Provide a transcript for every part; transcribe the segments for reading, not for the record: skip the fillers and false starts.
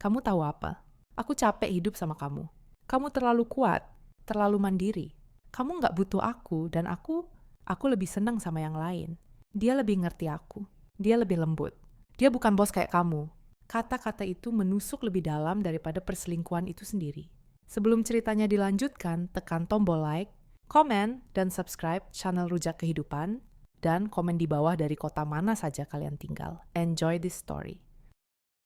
Kamu tahu apa? Aku capek hidup sama kamu. Kamu terlalu kuat, terlalu mandiri. Kamu nggak butuh aku dan aku lebih senang sama yang lain. Dia lebih ngerti aku. Dia lebih lembut. Dia bukan bos kayak kamu. Kata-kata itu menusuk lebih dalam daripada perselingkuhan itu sendiri. Sebelum ceritanya dilanjutkan, tekan tombol like, komen, dan subscribe channel Rujak Kehidupan, dan komen di bawah dari kota mana saja kalian tinggal. Enjoy this story.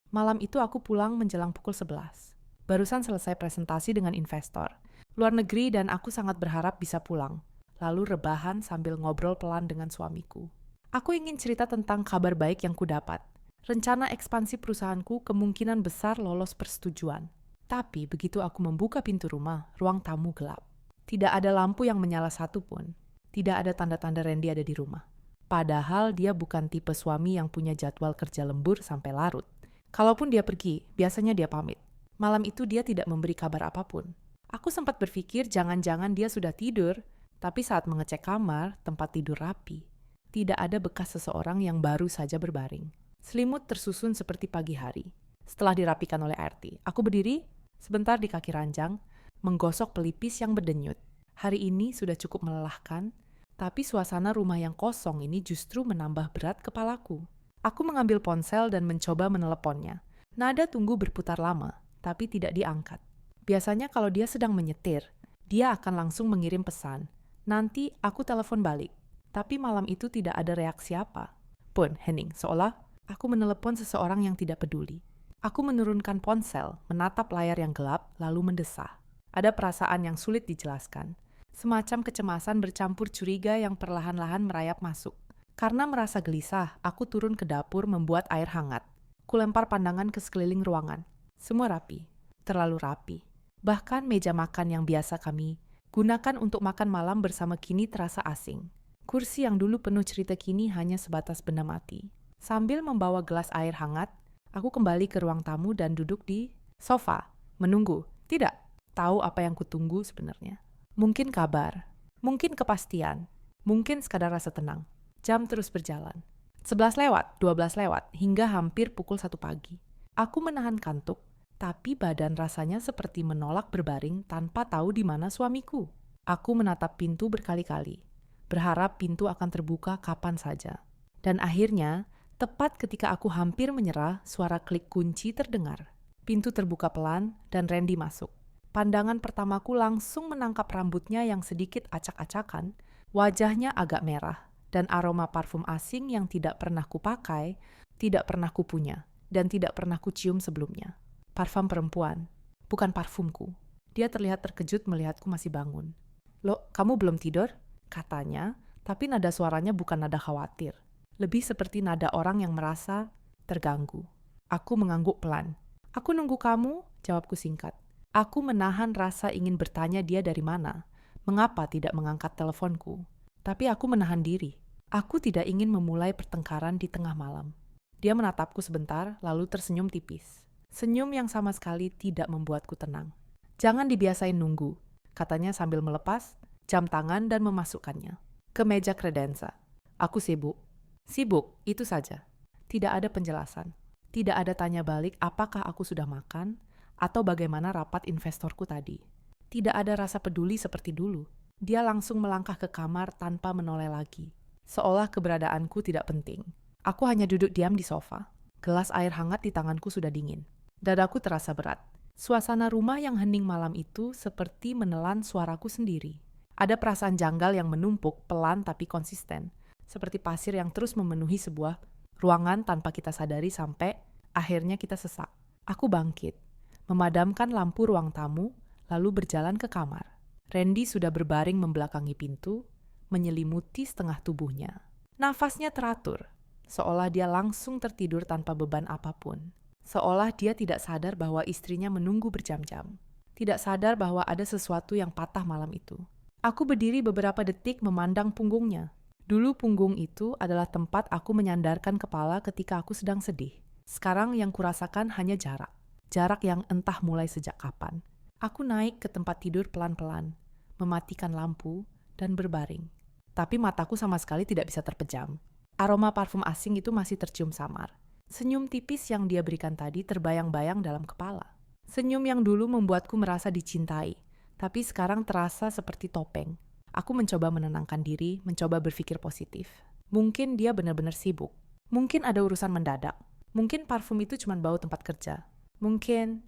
Malam itu aku pulang menjelang pukul 11. Barusan selesai presentasi dengan investor. Luar negeri dan aku sangat berharap bisa pulang. Lalu rebahan sambil ngobrol pelan dengan suamiku. Aku ingin cerita tentang kabar baik yang kudapat. Rencana ekspansi perusahaanku kemungkinan besar lolos persetujuan. Tapi begitu aku membuka pintu rumah, ruang tamu gelap. Tidak ada lampu yang menyala satupun. Tidak ada tanda-tanda Randy ada di rumah. Padahal dia bukan tipe suami yang punya jadwal kerja lembur sampai larut. Kalaupun dia pergi, biasanya dia pamit. Malam itu dia tidak memberi kabar apapun. Aku sempat berpikir jangan-jangan dia sudah tidur, tapi saat mengecek kamar, tempat tidur rapi. Tidak ada bekas seseorang yang baru saja berbaring. Selimut tersusun seperti pagi hari. Setelah dirapikan oleh RT, aku berdiri sebentar di kaki ranjang, menggosok pelipis yang berdenyut. Hari ini sudah cukup melelahkan, tapi suasana rumah yang kosong ini justru menambah berat kepalaku. Aku mengambil ponsel dan mencoba meneleponnya. Nada tunggu berputar lama, tapi tidak diangkat. Biasanya kalau dia sedang menyetir, dia akan langsung mengirim pesan. Nanti aku telepon balik. Tapi malam itu tidak ada reaksi apa. Pun, hening, seolah aku menelepon seseorang yang tidak peduli. Aku menurunkan ponsel, menatap layar yang gelap, lalu mendesah. Ada perasaan yang sulit dijelaskan. Semacam kecemasan bercampur curiga yang perlahan-lahan merayap masuk. Karena merasa gelisah, aku turun ke dapur membuat air hangat. Kulempar pandangan ke sekeliling ruangan. Semua rapi, terlalu rapi. Bahkan meja makan yang biasa kami gunakan untuk makan malam bersama kini terasa asing. Kursi yang dulu penuh cerita kini hanya sebatas benda mati. Sambil membawa gelas air hangat, aku kembali ke ruang tamu dan duduk di sofa, menunggu. Tidak tahu apa yang kutunggu sebenarnya. Mungkin kabar, mungkin kepastian, mungkin sekadar rasa tenang. Jam terus berjalan. 11 lewat, 12 lewat, hingga hampir pukul 1 pagi. Aku menahan kantuk, tapi badan rasanya seperti menolak berbaring tanpa tahu di mana suamiku. Aku menatap pintu berkali-kali, berharap pintu akan terbuka kapan saja. Dan akhirnya, tepat ketika aku hampir menyerah, suara klik kunci terdengar. Pintu terbuka pelan dan Randy masuk. Pandangan pertamaku langsung menangkap rambutnya yang sedikit acak-acakan, wajahnya agak merah, dan aroma parfum asing yang tidak pernah kupakai, tidak pernah kupunya, dan tidak pernah kucium sebelumnya. Parfum perempuan, bukan parfumku. Dia terlihat terkejut melihatku masih bangun. "Loh, kamu belum tidur?" katanya, tapi nada suaranya bukan nada khawatir. Lebih seperti nada orang yang merasa terganggu. Aku mengangguk pelan. "Aku nunggu kamu," jawabku singkat. Aku menahan rasa ingin bertanya dia dari mana, mengapa tidak mengangkat teleponku. Tapi aku menahan diri. Aku tidak ingin memulai pertengkaran di tengah malam. Dia menatapku sebentar, lalu tersenyum tipis. Senyum yang sama sekali tidak membuatku tenang. "Jangan dibiasain nunggu," katanya sambil melepas jam tangan dan memasukkannya ke meja kredensa. Aku sibuk. Sibuk, itu saja. Tidak ada penjelasan. Tidak ada tanya balik apakah aku sudah makan atau bagaimana rapat investorku tadi. Tidak ada rasa peduli seperti dulu. Dia langsung melangkah ke kamar tanpa menoleh lagi. Seolah keberadaanku tidak penting. Aku hanya duduk diam di sofa. Gelas air hangat di tanganku sudah dingin. Dadaku terasa berat. Suasana rumah yang hening malam itu seperti menelan suaraku sendiri. Ada perasaan janggal yang menumpuk, pelan tapi konsisten. Seperti pasir yang terus memenuhi sebuah ruangan tanpa kita sadari sampai akhirnya kita sesak. Aku bangkit, memadamkan lampu ruang tamu, lalu berjalan ke kamar. Randy sudah berbaring membelakangi pintu, menyelimuti setengah tubuhnya. Nafasnya teratur, seolah dia langsung tertidur tanpa beban apapun. Seolah dia tidak sadar bahwa istrinya menunggu berjam-jam. Tidak sadar bahwa ada sesuatu yang patah malam itu. Aku berdiri beberapa detik memandang punggungnya. Dulu punggung itu adalah tempat aku menyandarkan kepala ketika aku sedang sedih. Sekarang yang kurasakan hanya jarak. Jarak yang entah mulai sejak kapan. Aku naik ke tempat tidur pelan-pelan, mematikan lampu, dan berbaring. Tapi mataku sama sekali tidak bisa terpejam. Aroma parfum asing itu masih tercium samar. Senyum tipis yang dia berikan tadi terbayang-bayang dalam kepala. Senyum yang dulu membuatku merasa dicintai, tapi sekarang terasa seperti topeng. Aku mencoba menenangkan diri, mencoba berpikir positif. Mungkin dia benar-benar sibuk. Mungkin ada urusan mendadak. Mungkin parfum itu cuma bau tempat kerja. Mungkin.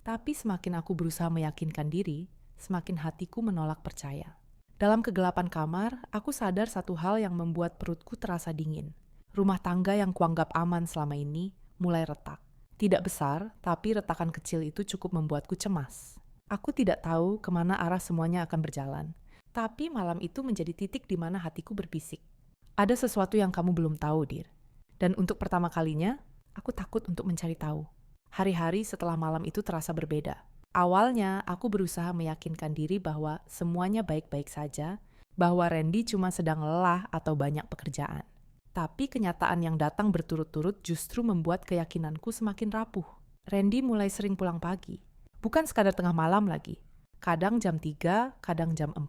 Tapi semakin aku berusaha meyakinkan diri, semakin hatiku menolak percaya. Dalam kegelapan kamar, aku sadar satu hal yang membuat perutku terasa dingin. Rumah tangga yang kuanggap aman selama ini mulai retak. Tidak besar, tapi retakan kecil itu cukup membuatku cemas. Aku tidak tahu kemana arah semuanya akan berjalan. Tapi malam itu menjadi titik di mana hatiku berbisik. Ada sesuatu yang kamu belum tahu, Dir. Dan untuk pertama kalinya, aku takut untuk mencari tahu. Hari-hari setelah malam itu terasa berbeda. Awalnya, aku berusaha meyakinkan diri bahwa semuanya baik-baik saja, bahwa Randy cuma sedang lelah atau banyak pekerjaan. Tapi kenyataan yang datang berturut-turut justru membuat keyakinanku semakin rapuh. Randy mulai sering pulang pagi. Bukan sekadar tengah malam lagi. Kadang jam 3, kadang jam 4,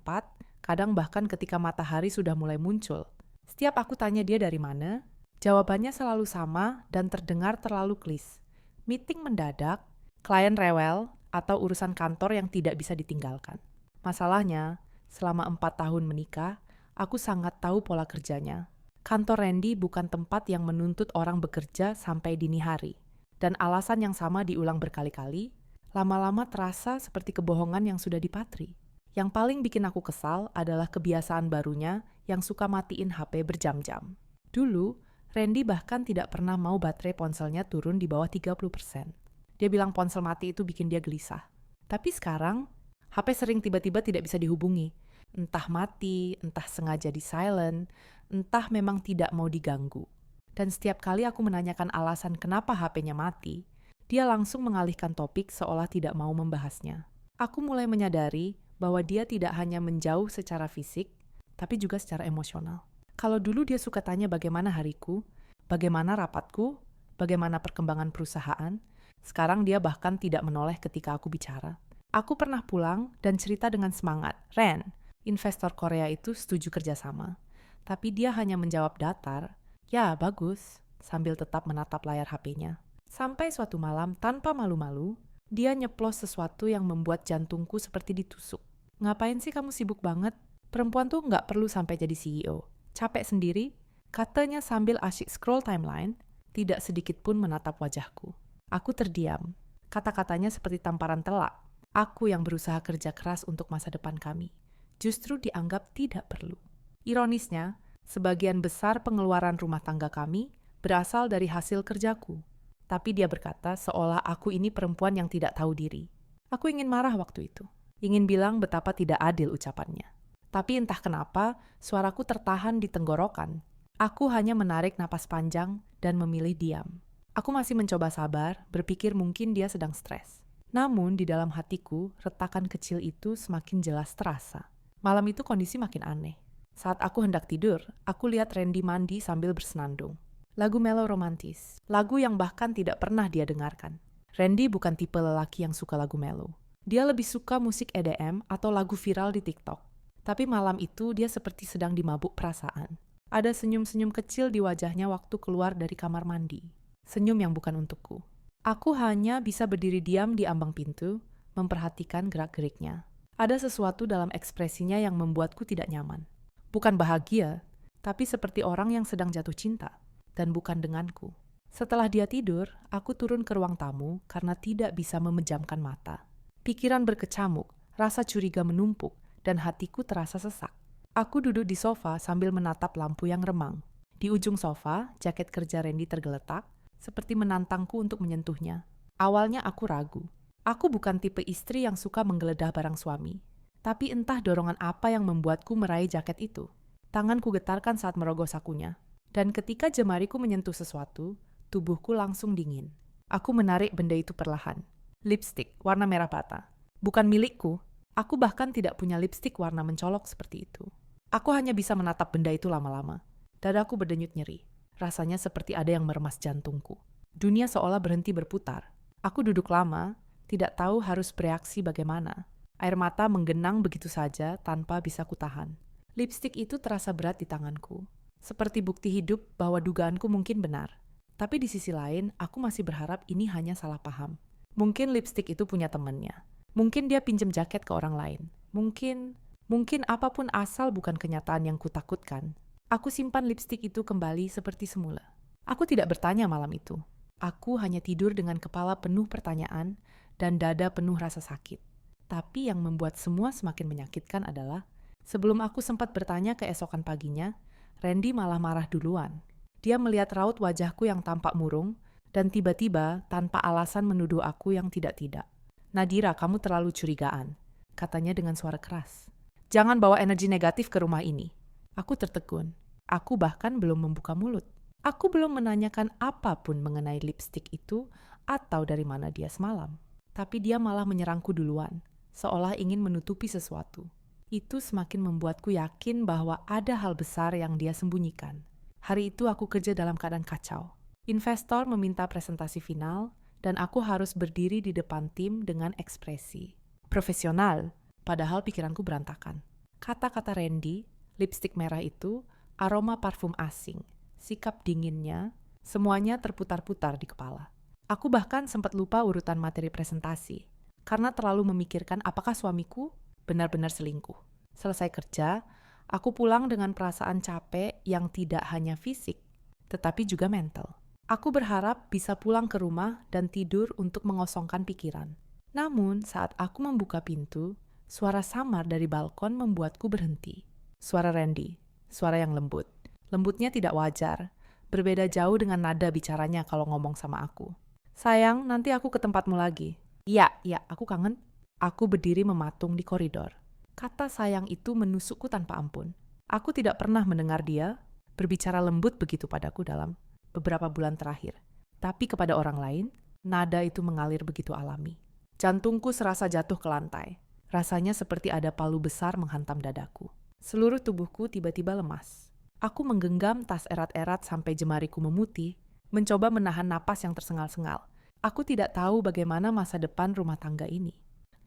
kadang bahkan ketika matahari sudah mulai muncul. Setiap aku tanya dia dari mana, jawabannya selalu sama dan terdengar terlalu klis. Meeting mendadak, klien rewel, atau urusan kantor yang tidak bisa ditinggalkan. Masalahnya, selama 4 tahun menikah, aku sangat tahu pola kerjanya. Kantor Randy bukan tempat yang menuntut orang bekerja sampai dini hari. Dan alasan yang sama diulang berkali-kali, lama-lama terasa seperti kebohongan yang sudah dipatri. Yang paling bikin aku kesal adalah kebiasaan barunya yang suka matiin HP berjam-jam. Dulu, Randy bahkan tidak pernah mau baterai ponselnya turun di bawah 30%. Dia bilang ponsel mati itu bikin dia gelisah. Tapi sekarang, HP sering tiba-tiba tidak bisa dihubungi. Entah mati, entah sengaja di silent, entah memang tidak mau diganggu. Dan setiap kali aku menanyakan alasan kenapa HP-nya mati, dia langsung mengalihkan topik seolah tidak mau membahasnya. Aku mulai menyadari bahwa dia tidak hanya menjauh secara fisik, tapi juga secara emosional. Kalau dulu dia suka tanya bagaimana hariku, bagaimana rapatku, bagaimana perkembangan perusahaan, sekarang dia bahkan tidak menoleh ketika aku bicara. Aku pernah pulang dan cerita dengan semangat, "Ren, investor Korea itu setuju kerjasama." Tapi dia hanya menjawab datar, "Ya, bagus," sambil tetap menatap layar HP-nya. Sampai suatu malam, tanpa malu-malu, dia nyeplos sesuatu yang membuat jantungku seperti ditusuk. "Ngapain sih kamu sibuk banget? Perempuan tuh nggak perlu sampai jadi CEO. Capek sendiri?" Katanya sambil asyik scroll timeline, tidak sedikit pun menatap wajahku. Aku terdiam. Kata-katanya seperti tamparan telak. Aku yang berusaha kerja keras untuk masa depan kami, justru dianggap tidak perlu. Ironisnya, sebagian besar pengeluaran rumah tangga kami berasal dari hasil kerjaku. Tapi dia berkata seolah aku ini perempuan yang tidak tahu diri. Aku ingin marah waktu itu. Ingin bilang betapa tidak adil ucapannya. Tapi entah kenapa, suaraku tertahan di tenggorokan. Aku hanya menarik napas panjang dan memilih diam. Aku masih mencoba sabar, berpikir mungkin dia sedang stres. Namun di dalam hatiku, retakan kecil itu semakin jelas terasa. Malam itu kondisi makin aneh. Saat aku hendak tidur, aku lihat Randy mandi sambil bersenandung. Lagu melo romantis, lagu yang bahkan tidak pernah dia dengarkan. Randy bukan tipe lelaki yang suka lagu melo. Dia lebih suka musik EDM atau lagu viral di TikTok. Tapi malam itu dia seperti sedang dimabuk perasaan. Ada senyum-senyum kecil di wajahnya waktu keluar dari kamar mandi. Senyum yang bukan untukku. Aku hanya bisa berdiri diam di ambang pintu, memperhatikan gerak-geriknya. Ada sesuatu dalam ekspresinya yang membuatku tidak nyaman. Bukan bahagia, tapi seperti orang yang sedang jatuh cinta, dan bukan denganku. Setelah dia tidur, aku turun ke ruang tamu karena tidak bisa memejamkan mata. Pikiran berkecamuk, rasa curiga menumpuk, dan hatiku terasa sesak. Aku duduk di sofa sambil menatap lampu yang remang. Di ujung sofa, jaket kerja Randy tergeletak, seperti menantangku untuk menyentuhnya. Awalnya aku ragu. Aku bukan tipe istri yang suka menggeledah barang suami. Tapi entah dorongan apa yang membuatku meraih jaket itu. Tanganku getarkan saat merogoh sakunya. Dan ketika jemariku menyentuh sesuatu, tubuhku langsung dingin. Aku menarik benda itu perlahan. Lipstik warna merah bata. Bukan milikku. Aku bahkan tidak punya lipstik warna mencolok seperti itu. Aku hanya bisa menatap benda itu lama-lama. Dadaku berdenyut nyeri. Rasanya seperti ada yang meremas jantungku. Dunia seolah berhenti berputar. Aku duduk lama, tidak tahu harus bereaksi bagaimana. Air mata menggenang begitu saja tanpa bisa kutahan. Lipstik itu terasa berat di tanganku. Seperti bukti hidup bahwa dugaanku mungkin benar. Tapi di sisi lain, aku masih berharap ini hanya salah paham. Mungkin lipstik itu punya temannya. Mungkin dia pinjem jaket ke orang lain. Mungkin apapun asal bukan kenyataan yang kutakutkan. Aku simpan lipstik itu kembali seperti semula. Aku tidak bertanya malam itu. Aku hanya tidur dengan kepala penuh pertanyaan dan dada penuh rasa sakit. Tapi yang membuat semua semakin menyakitkan adalah, sebelum aku sempat bertanya keesokan paginya, Randy malah marah duluan. Dia melihat raut wajahku yang tampak murung, dan tiba-tiba tanpa alasan menuduh aku yang tidak-tidak. "Nadira, kamu terlalu curigaan," katanya dengan suara keras. "Jangan bawa energi negatif ke rumah ini." Aku tertegun. Aku bahkan belum membuka mulut. Aku belum menanyakan apapun mengenai lipstik itu atau dari mana dia semalam. Tapi dia malah menyerangku duluan, seolah ingin menutupi sesuatu. Itu semakin membuatku yakin bahwa ada hal besar yang dia sembunyikan. Hari itu aku kerja dalam keadaan kacau. Investor meminta presentasi final, dan aku harus berdiri di depan tim dengan ekspresi profesional, padahal pikiranku berantakan. Kata-kata Randy, lipstik merah itu, aroma parfum asing, sikap dinginnya, semuanya terputar-putar di kepala. Aku bahkan sempat lupa urutan materi presentasi, karena terlalu memikirkan apakah suamiku benar-benar selingkuh. Selesai kerja, aku pulang dengan perasaan capek yang tidak hanya fisik, tetapi juga mental. Aku berharap bisa pulang ke rumah dan tidur untuk mengosongkan pikiran. Namun, saat aku membuka pintu, suara samar dari balkon membuatku berhenti. Suara Randy, suara yang lembut. Lembutnya tidak wajar, berbeda jauh dengan nada bicaranya kalau ngomong sama aku. "Sayang, nanti aku ke tempatmu lagi." Iya, aku kangen." Aku berdiri mematung di koridor. Kata sayang itu menusukku tanpa ampun. Aku tidak pernah mendengar dia berbicara lembut begitu padaku dalam beberapa bulan terakhir. Tapi kepada orang lain, nada itu mengalir begitu alami. Jantungku serasa jatuh ke lantai. Rasanya seperti ada palu besar menghantam dadaku. Seluruh tubuhku tiba-tiba lemas. Aku menggenggam tas erat-erat sampai jemariku memutih, mencoba menahan napas yang tersengal-sengal. Aku tidak tahu bagaimana masa depan rumah tangga ini.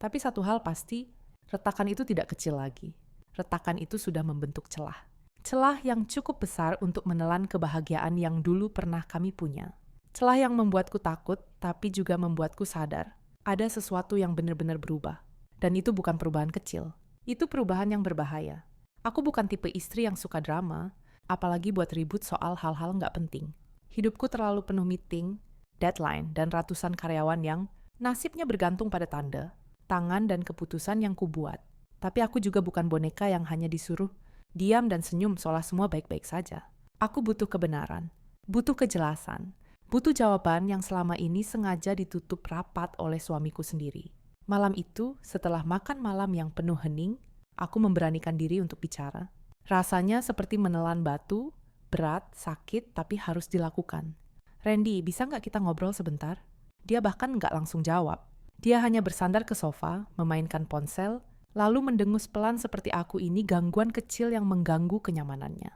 Tapi satu hal pasti, retakan itu tidak kecil lagi. Retakan itu sudah membentuk celah. Celah yang cukup besar untuk menelan kebahagiaan yang dulu pernah kami punya. Celah yang membuatku takut, tapi juga membuatku sadar. Ada sesuatu yang benar-benar berubah. Dan itu bukan perubahan kecil. Itu perubahan yang berbahaya. Aku bukan tipe istri yang suka drama, apalagi buat ribut soal hal-hal nggak penting. Hidupku terlalu penuh meeting, deadline, dan ratusan karyawan yang nasibnya bergantung pada tanda, tangan, dan keputusan yang kubuat. Tapi aku juga bukan boneka yang hanya disuruh diam dan senyum seolah semua baik-baik saja. Aku butuh kebenaran, butuh kejelasan, butuh jawaban yang selama ini sengaja ditutup rapat oleh suamiku sendiri. Malam itu, setelah makan malam yang penuh hening, aku memberanikan diri untuk bicara. Rasanya seperti menelan batu, berat, sakit, tapi harus dilakukan. "Randy, bisa nggak kita ngobrol sebentar?" Dia bahkan nggak langsung jawab. Dia hanya bersandar ke sofa, memainkan ponsel, lalu mendengus pelan seperti aku ini gangguan kecil yang mengganggu kenyamanannya.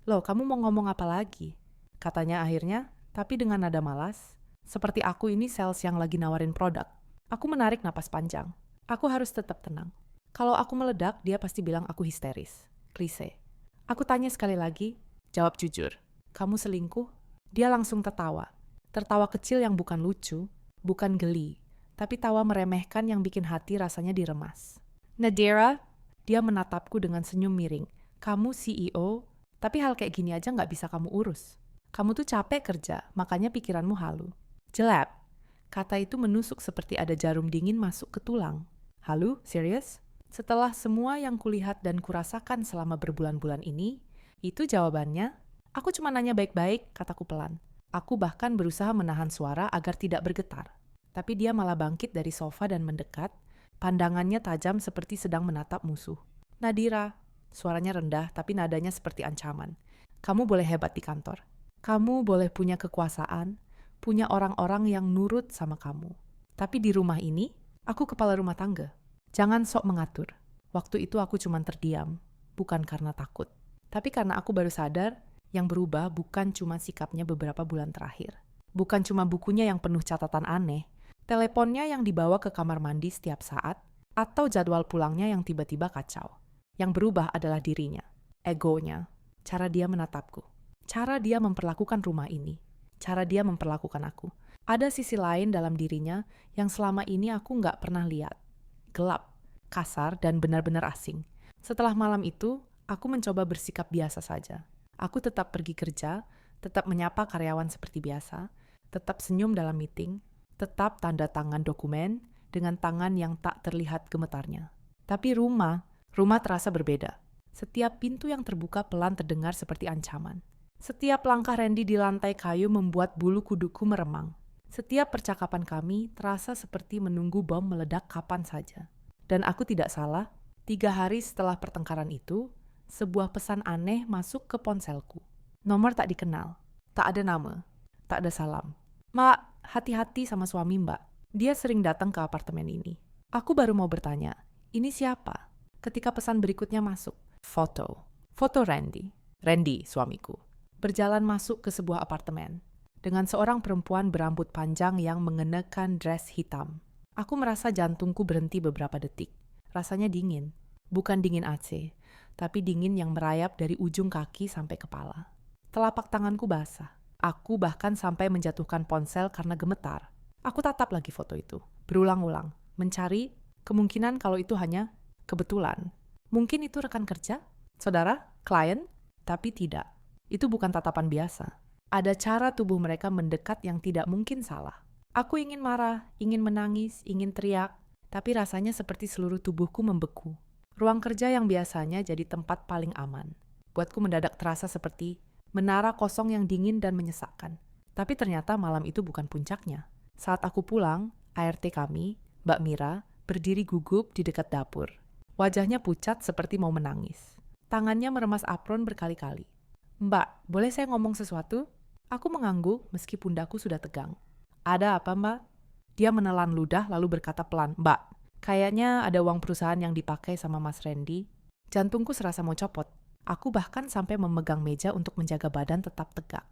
"Loh, kamu mau ngomong apa lagi?" Katanya akhirnya, tapi dengan nada malas, seperti aku ini sales yang lagi nawarin produk. Aku menarik napas panjang. Aku harus tetap tenang. Kalau aku meledak, dia pasti bilang aku histeris. Klise. Aku tanya sekali lagi, jawab jujur. "Kamu selingkuh?" Dia langsung tertawa. Tertawa kecil yang bukan lucu, bukan geli, tapi tawa meremehkan yang bikin hati rasanya diremas. "Nadira," dia menatapku dengan senyum miring. "Kamu CEO, tapi hal kayak gini aja nggak bisa kamu urus. Kamu tuh capek kerja, makanya pikiranmu halu." Jelek. Kata itu menusuk seperti ada jarum dingin masuk ke tulang. "Halu? Serius?" Setelah semua yang kulihat dan kurasakan selama berbulan-bulan ini, itu jawabannya. "Aku cuma nanya baik-baik," kataku pelan. Aku bahkan berusaha menahan suara agar tidak bergetar. Tapi dia malah bangkit dari sofa dan mendekat, pandangannya tajam seperti sedang menatap musuh. "Nadira," suaranya rendah tapi nadanya seperti ancaman. "Kamu boleh hebat di kantor. Kamu boleh punya kekuasaan, punya orang-orang yang nurut sama kamu. Tapi di rumah ini, aku kepala rumah tangga. Jangan sok mengatur." Waktu itu aku cuma terdiam, bukan karena takut. Tapi karena aku baru sadar, yang berubah bukan cuma sikapnya beberapa bulan terakhir. Bukan cuma bukunya yang penuh catatan aneh, teleponnya yang dibawa ke kamar mandi setiap saat, atau jadwal pulangnya yang tiba-tiba kacau. Yang berubah adalah dirinya, egonya, cara dia menatapku, cara dia memperlakukan rumah ini, cara dia memperlakukan aku. Ada sisi lain dalam dirinya yang selama ini aku nggak pernah lihat. Gelap, kasar, dan benar-benar asing. Setelah malam itu, aku mencoba bersikap biasa saja. Aku tetap pergi kerja, tetap menyapa karyawan seperti biasa, tetap senyum dalam meeting, tetap tanda tangan dokumen dengan tangan yang tak terlihat gemetarnya. Tapi rumah terasa berbeda. Setiap pintu yang terbuka pelan terdengar seperti ancaman. Setiap langkah Randy di lantai kayu membuat bulu kuduku meremang. Setiap percakapan kami terasa seperti menunggu bom meledak kapan saja. Dan aku tidak salah, 3 hari setelah pertengkaran itu, sebuah pesan aneh masuk ke ponselku. Nomor tak dikenal, tak ada nama, tak ada salam. Mbak, hati-hati sama suami Mbak. Dia sering datang ke apartemen ini. Aku baru mau bertanya, ini siapa? Ketika pesan berikutnya masuk, foto Randy, suamiku, berjalan masuk ke sebuah apartemen dengan seorang perempuan berambut panjang yang mengenakan dress hitam. Aku merasa jantungku berhenti beberapa detik. Rasanya dingin, bukan dingin AC, tapi dingin yang merayap dari ujung kaki sampai kepala. Telapak tanganku basah. Aku bahkan sampai menjatuhkan ponsel karena gemetar. Aku tatap lagi foto itu, berulang-ulang, mencari kemungkinan kalau itu hanya kebetulan. Mungkin itu rekan kerja, saudara, klien, tapi tidak. Itu bukan tatapan biasa. Ada cara tubuh mereka mendekat yang tidak mungkin salah. Aku ingin marah, ingin menangis, ingin teriak, tapi rasanya seperti seluruh tubuhku membeku. Ruang kerja yang biasanya jadi tempat paling aman. Buatku mendadak terasa seperti menara kosong yang dingin dan menyesakkan. Tapi ternyata malam itu bukan puncaknya. Saat aku pulang, ART kami, Mbak Mira, berdiri gugup di dekat dapur. Wajahnya pucat seperti mau menangis. Tangannya meremas apron berkali-kali. Mbak, boleh saya ngomong sesuatu? Aku mengangguk meski pundakku sudah tegang. Ada apa, Mbak? Dia menelan ludah lalu berkata pelan, Mbak, kayaknya ada uang perusahaan yang dipakai sama Mas Randy. Jantungku serasa mau copot. Aku bahkan sampai memegang meja untuk menjaga badan tetap tegak.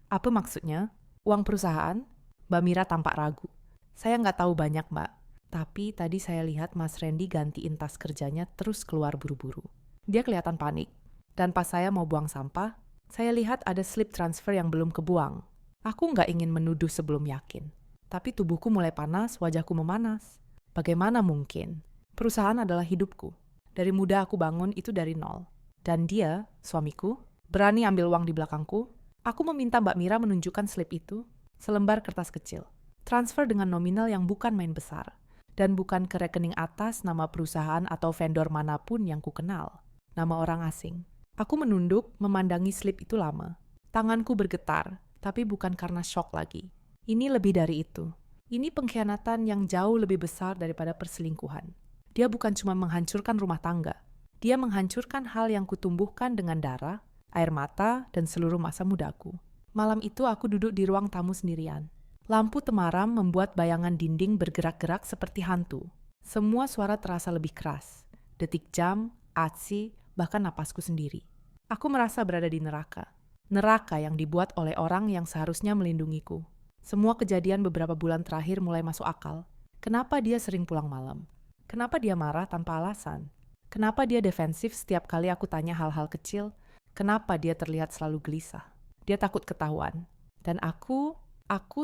Apa maksudnya? Uang perusahaan? Mbak Mira tampak ragu. Saya nggak tahu banyak, Mbak. Tapi tadi saya lihat Mas Randy gantiin tas kerjanya terus keluar buru-buru. Dia kelihatan panik. Dan pas saya mau buang sampah, saya lihat ada slip transfer yang belum kebuang. Aku nggak ingin menuduh sebelum yakin. Tapi tubuhku mulai panas, wajahku memanas. Bagaimana mungkin? Perusahaan adalah hidupku. Dari muda aku bangun itu dari nol. Dan dia, suamiku, berani ambil uang di belakangku. Aku meminta Mbak Mira menunjukkan slip itu, selembar kertas kecil. Transfer dengan nominal yang bukan main besar. Dan bukan ke rekening atas nama perusahaan atau vendor manapun yang ku kenal. Nama orang asing. Aku menunduk, memandangi slip itu lama. Tanganku bergetar, tapi bukan karena shock lagi. Ini lebih dari itu. Ini pengkhianatan yang jauh lebih besar daripada perselingkuhan. Dia bukan cuma menghancurkan rumah tangga. Dia menghancurkan hal yang kutumbuhkan dengan darah, air mata, dan seluruh masa mudaku. Malam itu aku duduk di ruang tamu sendirian. Lampu temaram membuat bayangan dinding bergerak-gerak seperti hantu. Semua suara terasa lebih keras. Detik jam, AC, bahkan napasku sendiri. Aku merasa berada di neraka. Neraka yang dibuat oleh orang yang seharusnya melindungiku. Semua kejadian beberapa bulan terakhir mulai masuk akal. Kenapa dia sering pulang malam? Kenapa dia marah tanpa alasan? Kenapa dia defensif setiap kali aku tanya hal-hal kecil? Kenapa dia terlihat selalu gelisah? Dia takut ketahuan. Dan aku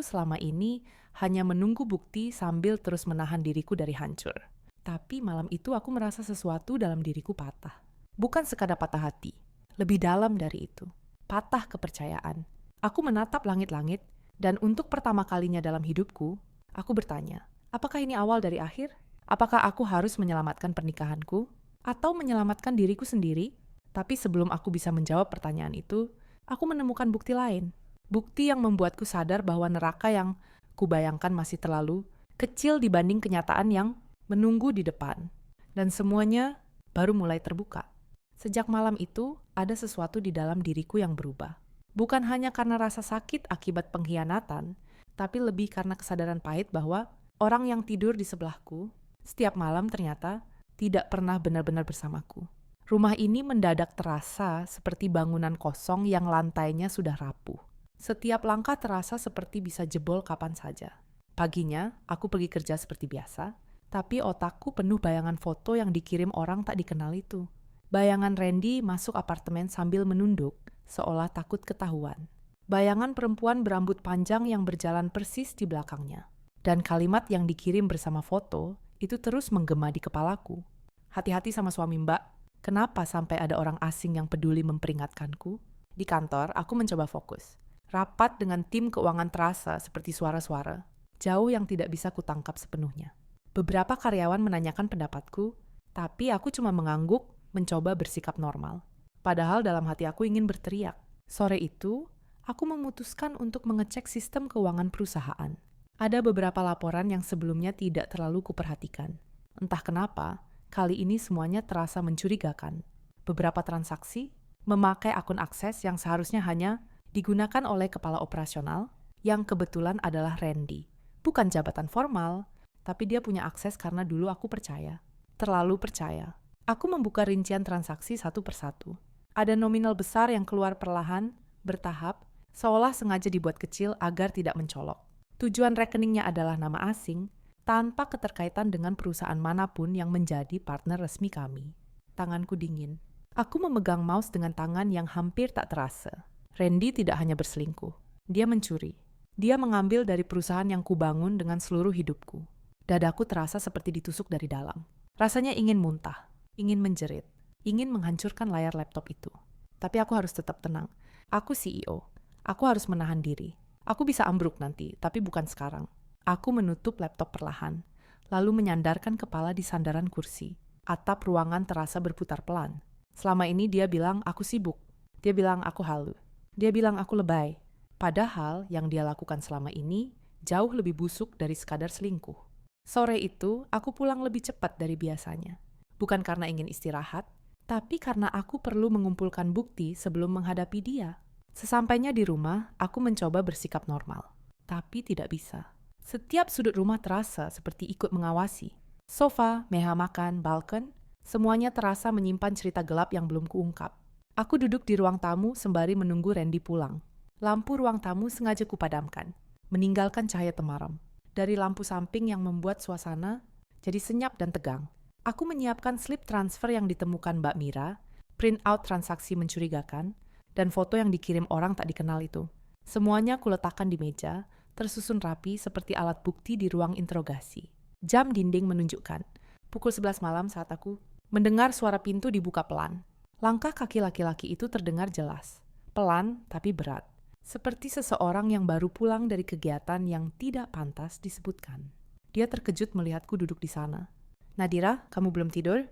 selama ini hanya menunggu bukti sambil terus menahan diriku dari hancur. Tapi malam itu aku merasa sesuatu dalam diriku patah. Bukan sekadar patah hati, lebih dalam dari itu. Patah kepercayaan. Aku menatap langit-langit, dan untuk pertama kalinya dalam hidupku, aku bertanya, apakah ini awal dari akhir? Apakah aku harus menyelamatkan pernikahanku? Atau menyelamatkan diriku sendiri? Tapi sebelum aku bisa menjawab pertanyaan itu, aku menemukan bukti lain. Bukti yang membuatku sadar bahwa neraka yang kubayangkan masih terlalu kecil dibanding kenyataan yang menunggu di depan. Dan semuanya baru mulai terbuka. Sejak malam itu, ada sesuatu di dalam diriku yang berubah. Bukan hanya karena rasa sakit akibat pengkhianatan, tapi lebih karena kesadaran pahit bahwa orang yang tidur di sebelahku setiap malam ternyata tidak pernah benar-benar bersamaku. Rumah ini mendadak terasa seperti bangunan kosong yang lantainya sudah rapuh. Setiap langkah terasa seperti bisa jebol kapan saja. Paginya, aku pergi kerja seperti biasa, tapi otakku penuh bayangan foto yang dikirim orang tak dikenal itu. Bayangan Randy masuk apartemen sambil menunduk, seolah takut ketahuan. Bayangan perempuan berambut panjang yang berjalan persis di belakangnya. Dan kalimat yang dikirim bersama foto itu terus menggema di kepalaku. Hati-hati sama suami Mbak. Kenapa sampai ada orang asing yang peduli memperingatkanku? Di kantor, aku mencoba fokus. Rapat dengan tim keuangan terasa seperti suara-suara. Jauh yang tidak bisa kutangkap sepenuhnya. Beberapa karyawan menanyakan pendapatku, tapi aku cuma mengangguk, mencoba bersikap normal. Padahal dalam hati aku ingin berteriak. Sore itu, aku memutuskan untuk mengecek sistem keuangan perusahaan. Ada beberapa laporan yang sebelumnya tidak terlalu kuperhatikan. Entah kenapa, kali ini semuanya terasa mencurigakan. Beberapa transaksi memakai akun akses yang seharusnya hanya digunakan oleh kepala operasional, yang kebetulan adalah Randy. Bukan jabatan formal, tapi dia punya akses karena dulu aku percaya. Terlalu percaya. Aku membuka rincian transaksi satu persatu. Ada nominal besar yang keluar perlahan, bertahap, seolah sengaja dibuat kecil agar tidak mencolok. Tujuan rekeningnya adalah nama asing, tanpa keterkaitan dengan perusahaan manapun yang menjadi partner resmi kami. Tanganku dingin. Aku memegang mouse dengan tangan yang hampir tak terasa. Randy tidak hanya berselingkuh. Dia mencuri. Dia mengambil dari perusahaan yang kubangun dengan seluruh hidupku. Dadaku terasa seperti ditusuk dari dalam. Rasanya ingin muntah, ingin menjerit, ingin menghancurkan layar laptop itu. Tapi aku harus tetap tenang. Aku CEO. Aku harus menahan diri. Aku bisa ambruk nanti, tapi bukan sekarang. Aku menutup laptop perlahan, lalu menyandarkan kepala di sandaran kursi. Atap ruangan terasa berputar pelan. Selama ini dia bilang aku sibuk. Dia bilang aku halu. Dia bilang aku lebay. Padahal yang dia lakukan selama ini jauh lebih busuk dari sekadar selingkuh. Sore itu, aku pulang lebih cepat dari biasanya. Bukan karena ingin istirahat, tapi karena aku perlu mengumpulkan bukti sebelum menghadapi dia. Sesampainya di rumah, aku mencoba bersikap normal. Tapi tidak bisa. Setiap sudut rumah terasa seperti ikut mengawasi. Sofa, meja makan, balkon, semuanya terasa menyimpan cerita gelap yang belum kuungkap. Aku duduk di ruang tamu sembari menunggu Randy pulang. Lampu ruang tamu sengaja kupadamkan, meninggalkan cahaya temaram. Dari lampu samping yang membuat suasana jadi senyap dan tegang. Aku menyiapkan slip transfer yang ditemukan Mbak Mira, print out transaksi mencurigakan, dan foto yang dikirim orang tak dikenal itu. Semuanya kuletakkan di meja, tersusun rapi seperti alat bukti di ruang interogasi. Jam dinding menunjukkan pukul 11 malam saat aku mendengar suara pintu dibuka pelan. Langkah kaki laki-laki itu terdengar jelas, pelan tapi berat, seperti seseorang yang baru pulang dari kegiatan yang tidak pantas disebutkan. Dia terkejut melihatku duduk di sana. "Nadira, kamu belum tidur?"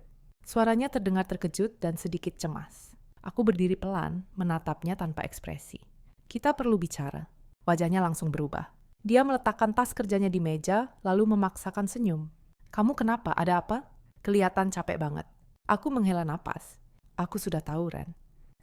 Suaranya terdengar terkejut dan sedikit cemas. Aku berdiri pelan, menatapnya tanpa ekspresi. "Kita perlu bicara." Wajahnya langsung berubah. Dia meletakkan tas kerjanya di meja, lalu memaksakan senyum. "Kamu kenapa? Ada apa?" Kelihatan capek banget. Aku menghela napas. "Aku sudah tahu, Ren."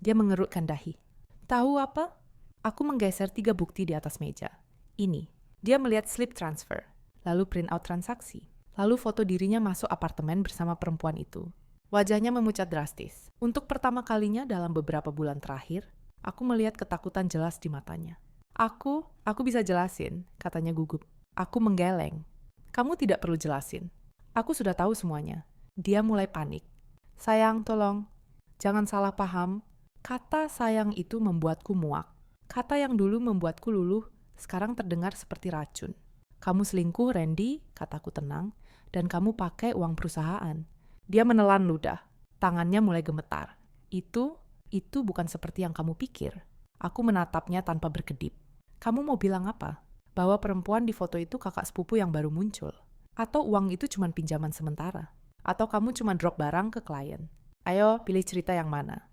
Dia mengerutkan dahi. "Tahu apa?" Aku menggeser 3 bukti di atas meja. Ini. Dia melihat slip transfer, lalu print out transaksi. Lalu foto dirinya masuk apartemen bersama perempuan itu. Wajahnya memucat drastis. Untuk pertama kalinya dalam beberapa bulan terakhir, aku melihat ketakutan jelas di matanya. Aku bisa jelasin," katanya gugup. Aku menggeleng. "Kamu tidak perlu jelasin. Aku sudah tahu semuanya." Dia mulai panik. "Sayang, tolong. Jangan salah paham." Kata sayang itu membuatku muak. Kata yang dulu membuatku luluh, sekarang terdengar seperti racun. "Kamu selingkuh, Randy," kataku tenang, "dan kamu pakai uang perusahaan." Dia menelan ludah. Tangannya mulai gemetar. Itu bukan seperti yang kamu pikir." Aku menatapnya tanpa berkedip. "Kamu mau bilang apa? Bahwa perempuan di foto itu kakak sepupu yang baru muncul? Atau uang itu cuma pinjaman sementara? Atau kamu cuma drop barang ke klien? Ayo, pilih cerita yang mana."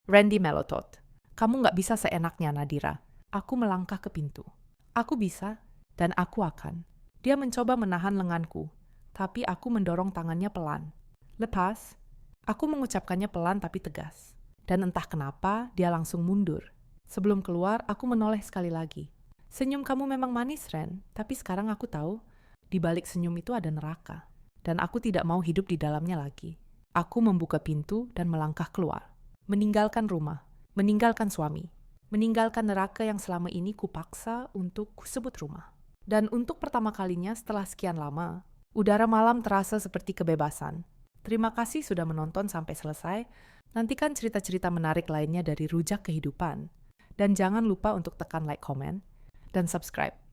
Randy melotot. Kamu nggak bisa seenaknya, Nadira. Aku melangkah ke pintu. Aku bisa, dan aku akan. Dia mencoba menahan lenganku, tapi aku mendorong tangannya pelan. Lepas, aku mengucapkannya pelan tapi tegas. Dan entah kenapa, dia langsung mundur. Sebelum keluar, aku menoleh sekali lagi. Senyum kamu memang manis, Ren, tapi sekarang aku tahu, di balik senyum itu ada neraka. Dan aku tidak mau hidup di dalamnya lagi. Aku membuka pintu dan melangkah keluar. Meninggalkan rumah, meninggalkan suami, meninggalkan neraka yang selama ini kupaksa untuk kusebut rumah. Dan untuk pertama kalinya setelah sekian lama, udara malam terasa seperti kebebasan. Terima kasih sudah menonton sampai selesai. Nantikan cerita-cerita menarik lainnya dari Rujak Kehidupan. Dan jangan lupa untuk tekan like, komen, dan subscribe.